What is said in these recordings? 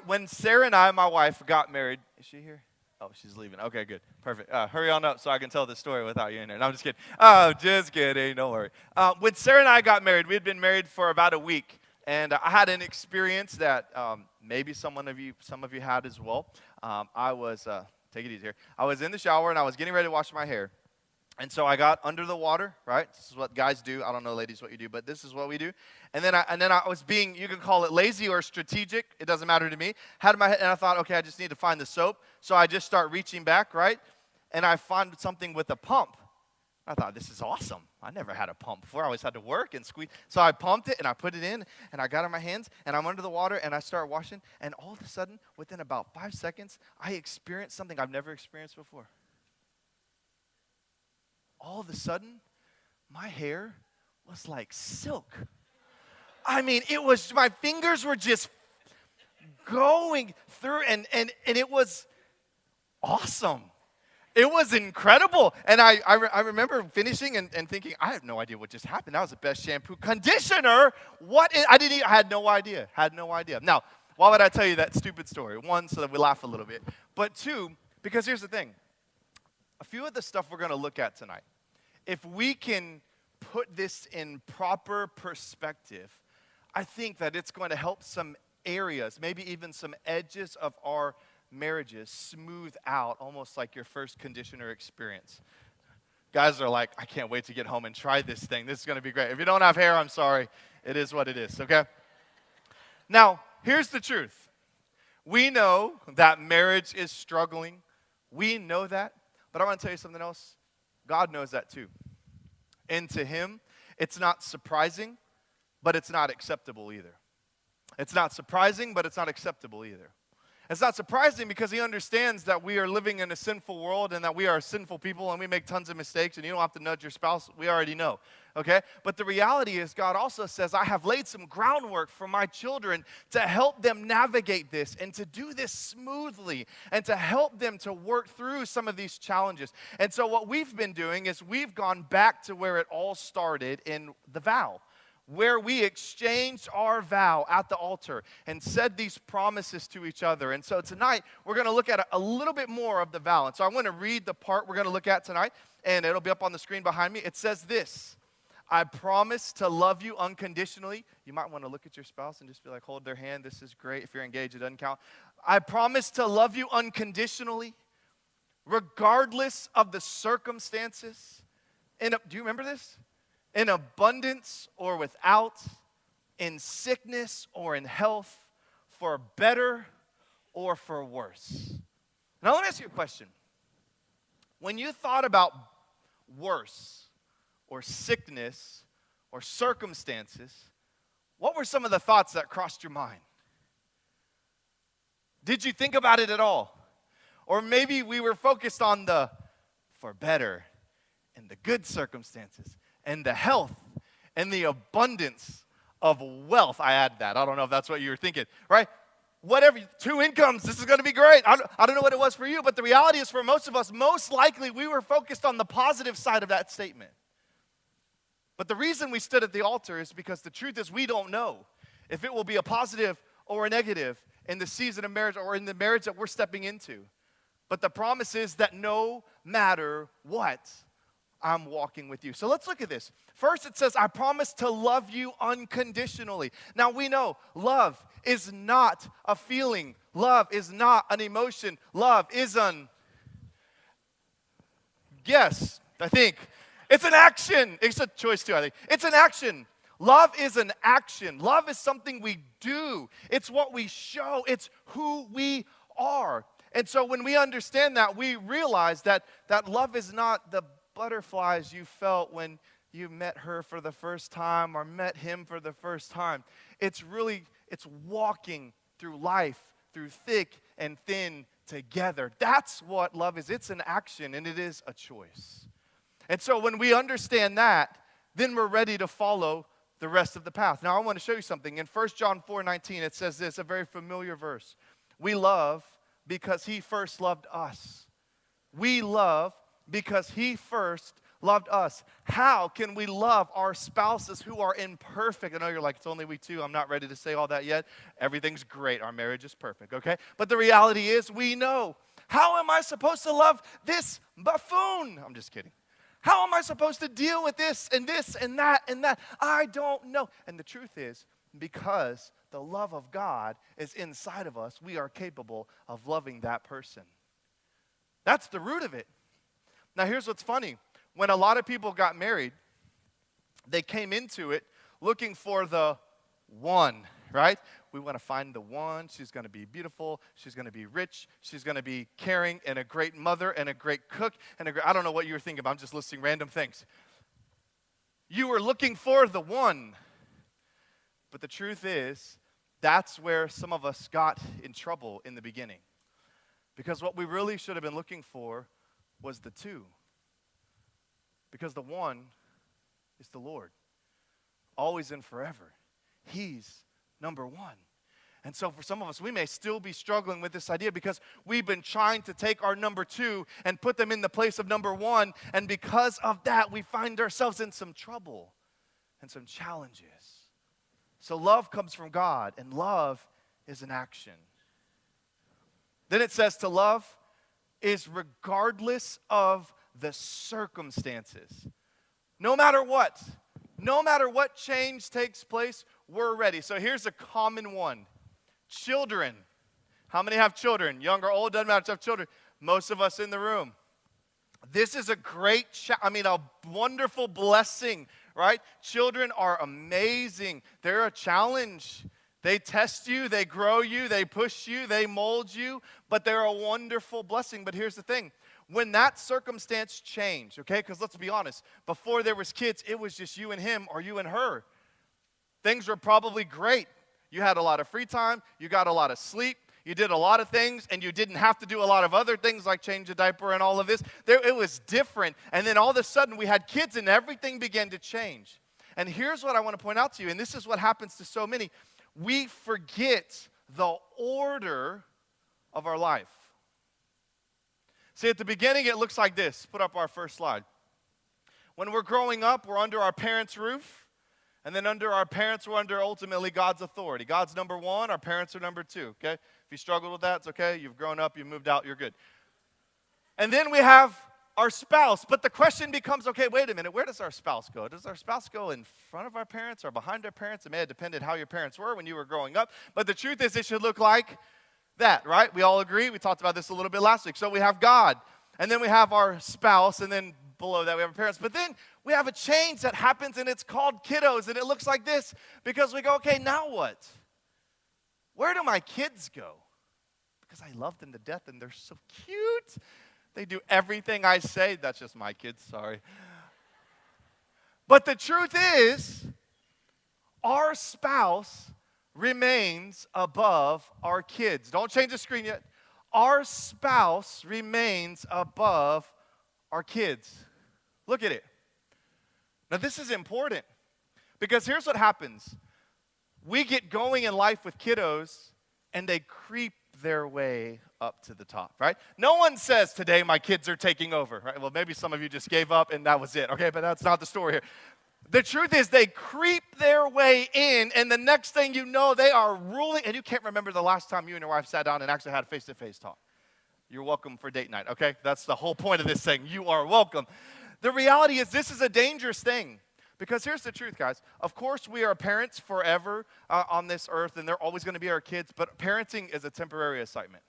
When Sarah and I, my wife, got married, is she here? Oh, she's leaving. Okay, good. Perfect. Hurry on up so I can tell this story without you in there. No, I'm just kidding. Oh, just kidding. Don't worry. When Sarah and I got married, we had been married for about a week. And I had an experience that maybe some of you had as well. Take it easy here. I was in the shower and I was getting ready to wash my hair. And so I got under the water, right? This is what guys do. I don't know, ladies, what you do, but this is what we do. And then I was being, you can call it lazy or strategic. It doesn't matter to me. Had my head, and I thought, okay, I just need to find the soap. So I just start reaching back, right? And I find something with a pump. I thought, this is awesome. I never had a pump before. I always had to work and squeeze. So I pumped it, and I put it in, and I got it in my hands, and I'm under the water, and I start washing. And all of a sudden, within about 5 seconds, I experienced something I've never experienced before. All of a sudden, my hair was like silk. I mean, my fingers were just going through, and it was awesome. It was incredible. And I remember finishing and thinking, I have no idea what just happened. That was the best shampoo conditioner. I had no idea. Now, why would I tell you that stupid story? One, so that we laugh a little bit. But two, because here's the thing. A few of the stuff we're going to look at tonight, if we can put this in proper perspective, I think that it's going to help some areas, maybe even some edges of our marriages smooth out, almost like your first conditioner experience. Guys are like, I can't wait to get home and try this thing. This is going to be great. If you don't have hair, I'm sorry. It is what it is, okay? Now, here's the truth. We know that marriage is struggling. We know that. But I want to tell you something else. God knows that too. And to him, it's not surprising, but it's not acceptable either. It's not surprising, but it's not acceptable either. It's not surprising because he understands that we are living in a sinful world and that we are sinful people and we make tons of mistakes, and you don't have to nudge your spouse. We already know, okay? But the reality is God also says, I have laid some groundwork for my children to help them navigate this and to do this smoothly and to help them to work through some of these challenges. And so what we've been doing is we've gone back to where it all started in the vow, where we exchanged our vow at the altar and said these promises to each other. And so tonight, we're going to look at a little bit more of the vow. And so I want to read the part we're going to look at tonight, and it'll be up on the screen behind me. It says this: I promise to love you unconditionally. You might want to look at your spouse and just be like, hold their hand. This is great. If you're engaged, it doesn't count. I promise to love you unconditionally, regardless of the circumstances. Do you remember this? In abundance or without, in sickness or in health, for better or for worse. Now let me ask you a question. When you thought about worse or sickness or circumstances, what were some of the thoughts that crossed your mind? Did you think about it at all? Or maybe we were focused on the for better and the good circumstances and the health and the abundance of wealth. I add that. I don't know if that's what you were thinking, right? Whatever, 2 incomes, this is going to be great. I don't know what it was for you, but the reality is for most of us, most likely we were focused on the positive side of that statement. But the reason we stood at the altar is because the truth is we don't know if it will be a positive or a negative in the season of marriage or in the marriage that we're stepping into. But the promise is that no matter what, I'm walking with you. So let's look at this. First, it says, I promise to love you unconditionally. Now, we know love is not a feeling. Love is not an emotion. Love is yes, I think. It's an action. It's a choice too, I think. It's an action. Love is an action. Love is something we do. It's what we show. It's who we are. And so when we understand that, we realize that love is not the butterflies you felt when you met her for the first time or met him for the first time. It's walking through life, through thick and thin together. That's what love is. It's an action and it is a choice. And so when we understand that, then we're ready to follow the rest of the path. Now I want to show you something. In 1 John 4:19, it says this, a very familiar verse. We love because he first loved us. We love because he first loved us, how can we love our spouses who are imperfect? I know you're like, it's only week 2. I'm not ready to say all that yet. Everything's great. Our marriage is perfect, okay? But the reality is we know. How am I supposed to love this buffoon? I'm just kidding. How am I supposed to deal with this and that and that? I don't know. And the truth is, because the love of God is inside of us, we are capable of loving that person. That's the root of it. Now, here's what's funny. When a lot of people got married, they came into it looking for the one, right? We want to find the one. She's going to be beautiful. She's going to be rich. She's going to be caring and a great mother and a great cook. I don't know what you were thinking about. I'm just listing random things. You were looking for the one. But the truth is, that's where some of us got in trouble in the beginning. Because what we really should have been looking for was the two. Because the one is the Lord. Always and forever. He's number one. And so for some of us, we may still be struggling with this idea because we've been trying to take our number 2 and put them in the place of number 1. And because of that, we find ourselves in some trouble and some challenges. So love comes from God, and love is an action. Then it says to love is regardless of the circumstances. No matter what change takes place, we're ready. So here's a common one. Children. How many have children? Young or old, doesn't matter if you have children. Most of us in the room. This is a great, a wonderful blessing, right? Children are amazing. They're a challenge. They test you, they grow you, they push you, they mold you, but they're a wonderful blessing. But here's the thing. When that circumstance changed, okay, because let's be honest, before there was kids, it was just you and him or you and her. Things were probably great. You had a lot of free time, you got a lot of sleep, you did a lot of things, and you didn't have to do a lot of other things like change a diaper and all of this. It was different. And then all of a sudden we had kids and everything began to change. And here's what I want to point out to you, and this is what happens to so many. We forget the order of our life. See, at the beginning, it looks like this. Put up our first slide. When we're growing up, we're under our parents' roof. And then under our parents, we're under ultimately God's authority. God's number 1, our parents are number 2, okay? If you struggled with that, it's okay. You've grown up, you've moved out, you're good. And then we have our spouse. But the question becomes, okay, wait a minute, where does our spouse go? Does our spouse go in front of our parents or behind our parents? It may have depended how your parents were when you were growing up. But the truth is, it should look like that, right? We all agree. We talked about this a little bit last week. So we have God, and then we have our spouse, and then below that we have our parents. But then we have a change that happens, and it's called kiddos, and it looks like this because we go, okay, now what? Where do my kids go? Because I love them to death, and they're so cute. They do everything I say. That's just my kids, sorry. But the truth is, our spouse remains above our kids. Don't change the screen yet. Our spouse remains above our kids. Look at it. Now, this is important because here's what happens. We get going in life with kiddos, and they creep their way up to the top, right? No one says, today my kids are taking over, right? Well, maybe some of you just gave up and that was it, okay? But that's not the story here. The truth is they creep their way in, and the next thing you know, they are ruling, and you can't remember the last time you and your wife sat down and actually had a face-to-face talk. You're welcome for date night, okay? That's the whole point of this thing. You are welcome. The reality is this is a dangerous thing. Because here's the truth, guys. Of course, we are parents forever on this earth, and they're always going to be our kids, but parenting is a temporary assignment.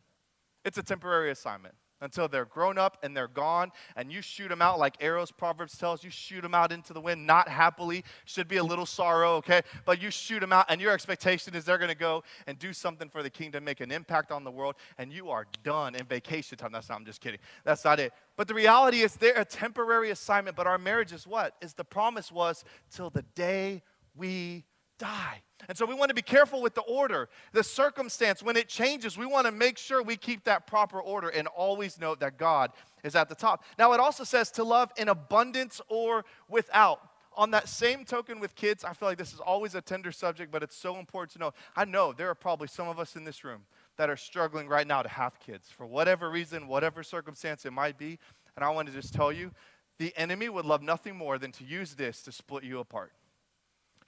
It's a temporary assignment until they're grown up and they're gone, and you shoot them out like arrows, Proverbs tells you, shoot them out into the wind, not happily, should be a little sorrow, okay? But you shoot them out, and your expectation is they're going to go and do something for the kingdom, make an impact on the world, and you are done in vacation time. I'm just kidding. That's not it. But the reality is they're a temporary assignment, but our marriage is what? Is the promise was till the day we die. And so we want to be careful with the order, the circumstance. When it changes, we want to make sure we keep that proper order and always note that God is at the top. Now, it also says to love in abundance or without. On that same token with kids, I feel like this is always a tender subject, but it's so important to know. I know there are probably some of us in this room that are struggling right now to have kids for whatever reason, whatever circumstance it might be. And I want to just tell you, the enemy would love nothing more than to use this to split you apart.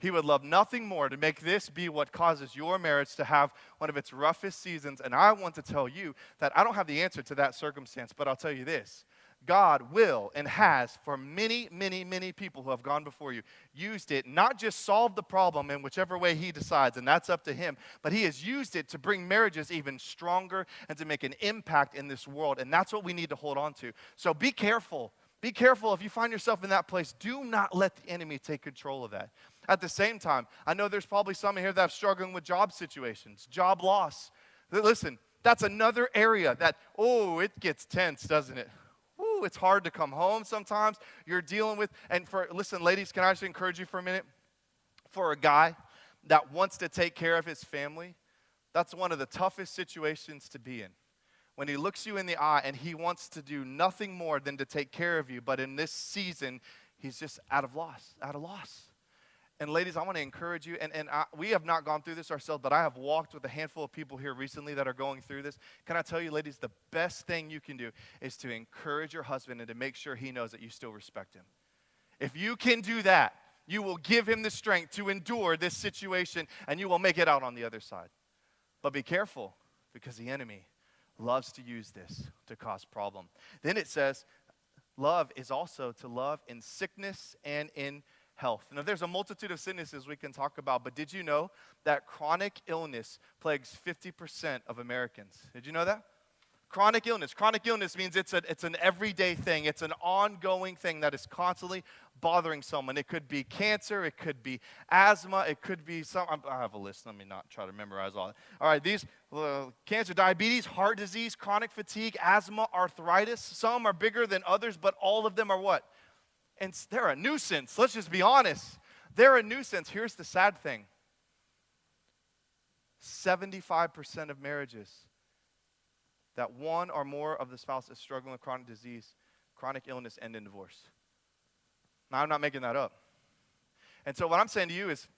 He would love nothing more to make this be what causes your marriage to have one of its roughest seasons. And I want to tell you that I don't have the answer to that circumstance, but I'll tell you this. God will and has, for many, many, many people who have gone before you, used it, not just solve the problem in whichever way he decides, and that's up to him, but he has used it to bring marriages even stronger and to make an impact in this world. And that's what we need to hold on to. So be careful. Be careful if you find yourself in that place. Do not let the enemy take control of that. At the same time, I know there's probably some in here that are struggling with job situations, job loss. Listen, that's another area that, it gets tense, doesn't it? It's hard to come home sometimes. You're dealing with, listen, ladies, can I just encourage you for a minute? For a guy that wants to take care of his family, that's one of the toughest situations to be in. When he looks you in the eye and he wants to do nothing more than to take care of you, but in this season, he's just out of loss. And ladies, I want to encourage you, we have not gone through this ourselves, but I have walked with a handful of people here recently that are going through this. Can I tell you, ladies, the best thing you can do is to encourage your husband and to make sure he knows that you still respect him. If you can do that, you will give him the strength to endure this situation, and you will make it out on the other side. But be careful, because the enemy loves to use this to cause problem. Then it says, love is also to love in sickness and in health. Now, there's a multitude of sicknesses we can talk about, but did you know that chronic illness plagues 50% of Americans? Did you know that? Chronic illness. Chronic illness means it's an everyday thing. It's an ongoing thing that is constantly bothering someone. It could be cancer. It could be asthma. It could be I have a list. Let me not try to memorize all that. All right, these cancer, diabetes, heart disease, chronic fatigue, asthma, arthritis. Some are bigger than others, but all of them are what? And they're a nuisance. Let's just be honest. They're a nuisance. Here's the sad thing. 75% of marriages that one or more of the spouse is struggling with chronic disease, chronic illness, end in divorce. Now, I'm not making that up. And so what I'm saying to you is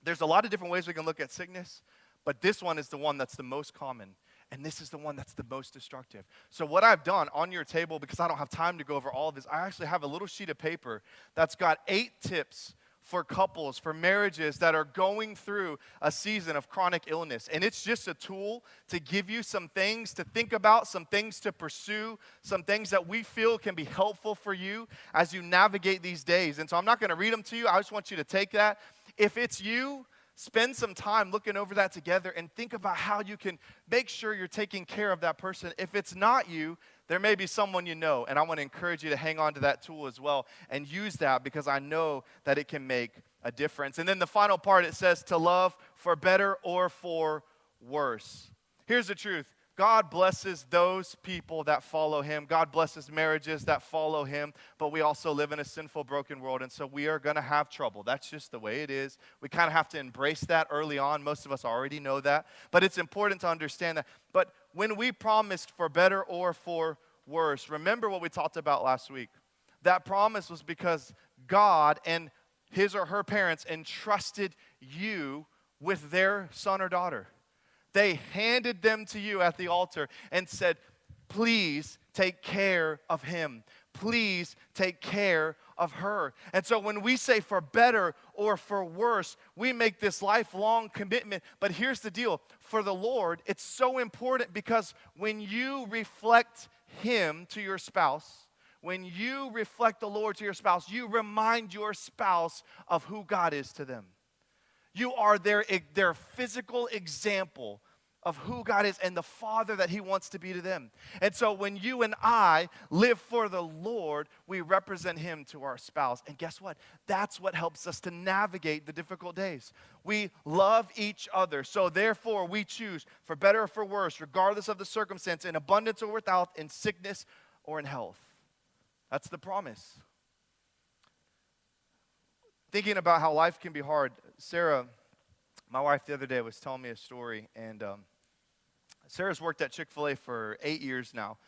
there's a lot of different ways we can look at sickness, but this one is the one that's the most common. And this is the one that's the most destructive. So what I've done on your table, because I don't have time to go over all of this, I actually have a little sheet of paper that's got 8 tips for couples, for marriages that are going through a season of chronic illness. And it's just a tool to give you some things to think about, some things to pursue, some things that we feel can be helpful for you as you navigate these days. And so I'm not going to read them to you. I just want you to take that. If it's you, spend some time looking over that together and think about how you can make sure you're taking care of that person. If it's not you, there may be someone you know, and I want to encourage you to hang on to that tool as well and use that because I know that it can make a difference. And then the final part, it says to love for better or for worse. Here's the truth. God blesses those people that follow him. God blesses marriages that follow him. But we also live in a sinful, broken world, and so we are going to have trouble. That's just the way it is. We kind of have to embrace that early on. Most of us already know that. But it's important to understand that. But when we promised for better or for worse, remember what we talked about last week. That promise was because God and his or her parents entrusted you with their son or daughter. They handed them to you at the altar and said, please take care of him. Please take care of her. And so when we say for better or for worse, we make this lifelong commitment. But here's the deal. For the Lord, it's so important because when you reflect him to your spouse, when you reflect the Lord to your spouse, you remind your spouse of who God is to them. You are their physical example of who God is and the Father that he wants to be to them. And so when you and I live for the Lord, we represent him to our spouse. And guess what? That's what helps us to navigate the difficult days. We love each other. So therefore, we choose for better or for worse, regardless of the circumstance, in abundance or without, in sickness or in health. That's the promise. Thinking about how life can be hard, Sarah, my wife, the other day was telling me a story, and Sarah's worked at Chick-fil-A for 8 years now,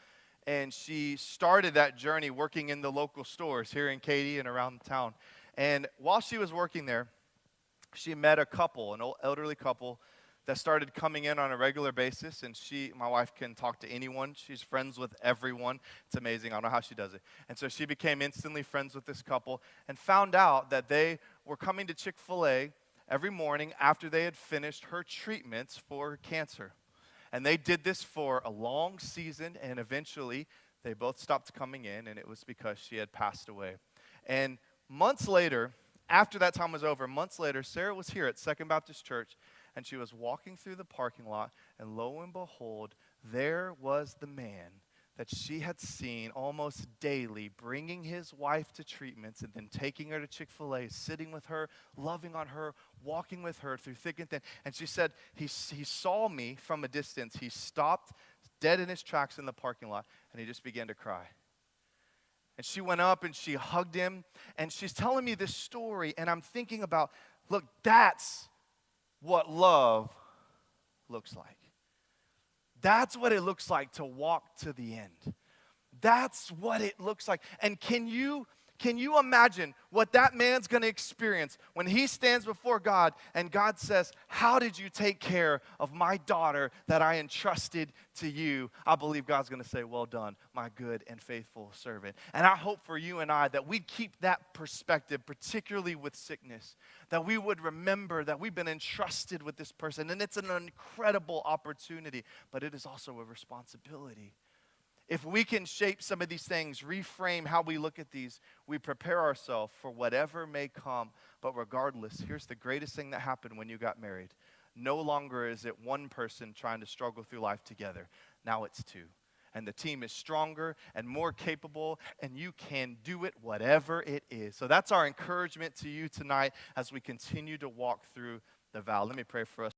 and she started that journey working in the local stores here in Katy and around town. And while she was working there, she met a couple, an old elderly couple, that started coming in on a regular basis. And my wife can talk to anyone. She's friends with everyone. It's amazing. I don't know how she does it. And so she became instantly friends with this couple and found out that they were coming to Chick-fil-A every morning after they had finished her treatments for cancer. And they did this for a long season, and eventually they both stopped coming in, and it was because she had passed away. And months later, after that time was over, months later, Sarah was here at Second Baptist Church, and she was walking through the parking lot, and lo and behold, there was the man that she had seen almost daily, bringing his wife to treatments and then taking her to Chick-fil-A, sitting with her, loving on her, walking with her through thick and thin. And she said, he saw me from a distance. He stopped dead in his tracks in the parking lot, and he just began to cry. And she went up and she hugged him, and she's telling me this story, and I'm thinking about, look, that's what love looks like. That's what it looks like to walk to the end. That's what it looks like. And can you imagine what that man's going to experience when he stands before God and God says, how did you take care of my daughter that I entrusted to you? I believe God's going to say, well done, my good and faithful servant. And I hope for you and I that we'd keep that perspective, particularly with sickness, that we would remember that we've been entrusted with this person. And it's an incredible opportunity, but it is also a responsibility. If we can shape some of these things, reframe how we look at these, we prepare ourselves for whatever may come. But regardless, here's the greatest thing that happened when you got married. No longer is it one person trying to struggle through life together. Now it's two. And the team is stronger and more capable, and you can do it whatever it is. So that's our encouragement to you tonight as we continue to walk through the vow. Let me pray for us.